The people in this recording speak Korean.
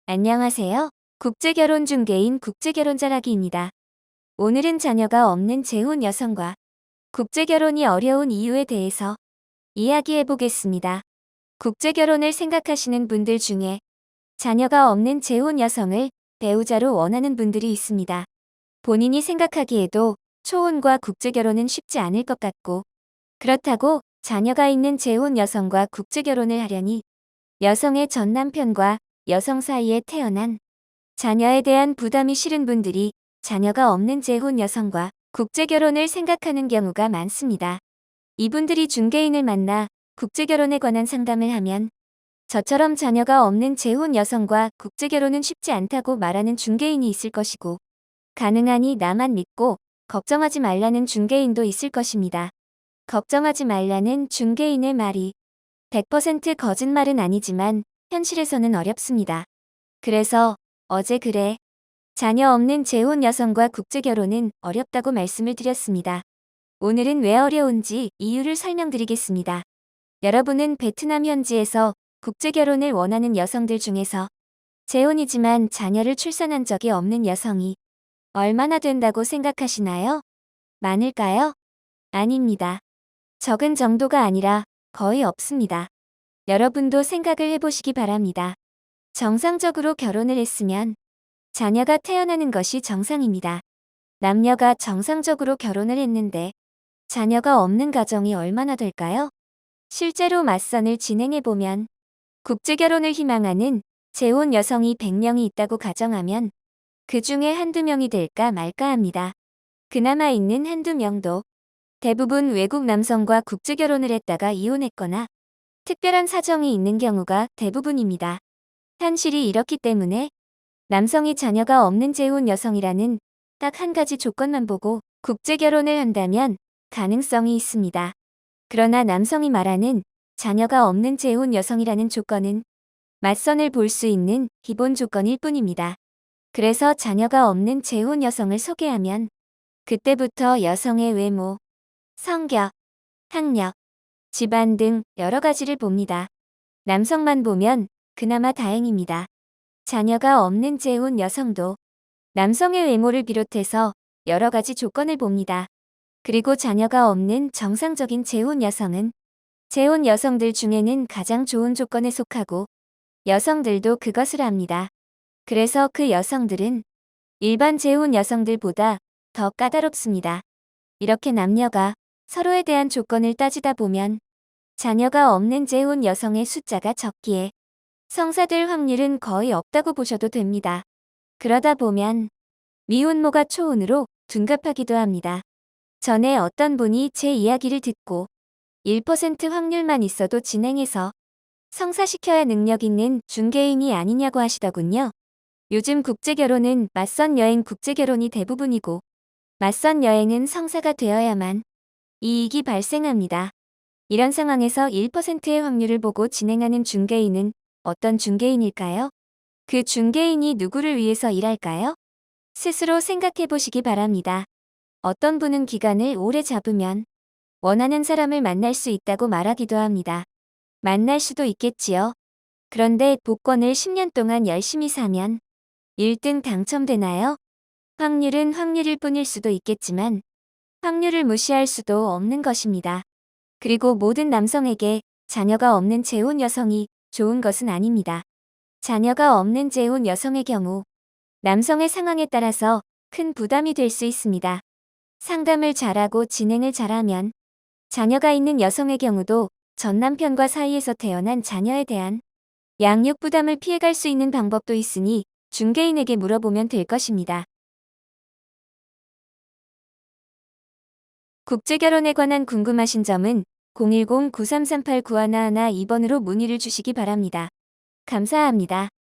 안녕하세요. 국제결혼 중개인 국제결혼자라기입니다. 오늘은 자녀가 없는 재혼 여성과 국제결혼이 어려운 이유에 대해서 이야기해 보겠습니다. 국제결혼을 생각하시는 분들 중에 자녀가 없는 재혼 여성을 배우자로 원하는 분들이 있습니다. 본인이 생각하기에도 초혼과 국제결혼은 쉽지 않을 것 같고, 그렇다고 자녀가 있는 재혼 여성과 국제결혼을 하려니 여성의 전 남편과 여성 사이에 태어난 자녀에 대한 부담이 싫은 분들이 자녀가 없는 재혼 여성과 국제결혼을 생각하는 경우가 많습니다. 이분들이 중개인을 만나 국제결혼에 관한 상담을 하면 저처럼 자녀가 없는 재혼 여성과 국제결혼은 쉽지 않다고 말하는 중개인이 있을 것이고, 가능하니 나만 믿고 걱정하지 말라는 중개인도 있을 것입니다. 걱정하지 말라는 중개인의 말이 100% 거짓말은 아니지만 현실에서는 어렵습니다. 그래서 어제 그래, 자녀 없는 재혼 여성과 국제결혼은 어렵다고 말씀을 드렸습니다. 오늘은 왜 어려운지 이유를 설명드리겠습니다. 여러분은 베트남 현지에서 국제결혼을 원하는 여성들 중에서 재혼이지만 자녀를 출산한 적이 없는 여성이 얼마나 된다고 생각하시나요? 많을까요? 아닙니다. 적은 정도가 아니라 거의 없습니다. 여러분도 생각을 해보시기 바랍니다. 정상적으로 결혼을 했으면 자녀가 태어나는 것이 정상입니다. 남녀가 정상적으로 결혼을 했는데 자녀가 없는 가정이 얼마나 될까요? 실제로 맞선을 진행해보면 국제결혼을 희망하는 재혼 여성이 100명이 있다고 가정하면 그 중에 한두 명이 될까 말까 합니다. 그나마 있는 한두 명도 대부분 외국 남성과 국제결혼을 했다가 이혼했거나 특별한 사정이 있는 경우가 대부분입니다. 현실이 이렇기 때문에 남성이 자녀가 없는 재혼 여성이라는 딱 한 가지 조건만 보고 국제결혼을 한다면 가능성이 있습니다. 그러나 남성이 말하는 자녀가 없는 재혼 여성이라는 조건은 맞선을 볼 수 있는 기본 조건일 뿐입니다. 그래서 자녀가 없는 재혼 여성을 소개하면 그때부터 여성의 외모, 성격, 학력, 집안 등 여러 가지를 봅니다. 남성만 보면 그나마 다행입니다. 자녀가 없는 재혼 여성도 남성의 외모를 비롯해서 여러 가지 조건을 봅니다. 그리고 자녀가 없는 정상적인 재혼 여성은 재혼 여성들 중에는 가장 좋은 조건에 속하고 여성들도 그것을 압니다. 그래서 그 여성들은 일반 재혼 여성들보다 더 까다롭습니다. 이렇게 남녀가 서로에 대한 조건을 따지다 보면 자녀가 없는 재혼 여성의 숫자가 적기에 성사될 확률은 거의 없다고 보셔도 됩니다. 그러다 보면 미혼모가 초혼으로 둔갑하기도 합니다. 전에 어떤 분이 제 이야기를 듣고 1% 확률만 있어도 진행해서 성사시켜야 능력 있는 중개인이 아니냐고 하시더군요. 요즘 국제결혼은 맞선 여행 국제결혼이 대부분이고 맞선 여행은 성사가 되어야만 이익이 발생합니다. 이런 상황에서 1%의 확률을 보고 진행하는 중개인은 어떤 중개인일까요? 그 중개인이 누구를 위해서 일할까요? 스스로 생각해 보시기 바랍니다. 어떤 분은 기간을 오래 잡으면 원하는 사람을 만날 수 있다고 말하기도 합니다. 만날 수도 있겠지요. 그런데 복권을 10년 동안 열심히 사면 1등 당첨되나요? 확률은 확률일 뿐일 수도 있겠지만 확률을 무시할 수도 없는 것입니다. 그리고 모든 남성에게 자녀가 없는 재혼 여성이 좋은 것은 아닙니다. 자녀가 없는 재혼 여성의 경우 남성의 상황에 따라서 큰 부담이 될 수 있습니다. 상담을 잘하고 진행을 잘하면 자녀가 있는 여성의 경우도 전 남편과 사이에서 태어난 자녀에 대한 양육 부담을 피해갈 수 있는 방법도 있으니 중개인에게 물어보면 될 것입니다. 국제결혼에 관한 궁금하신 점은 010-9338-9111 2번으로 문의를 주시기 바랍니다. 감사합니다.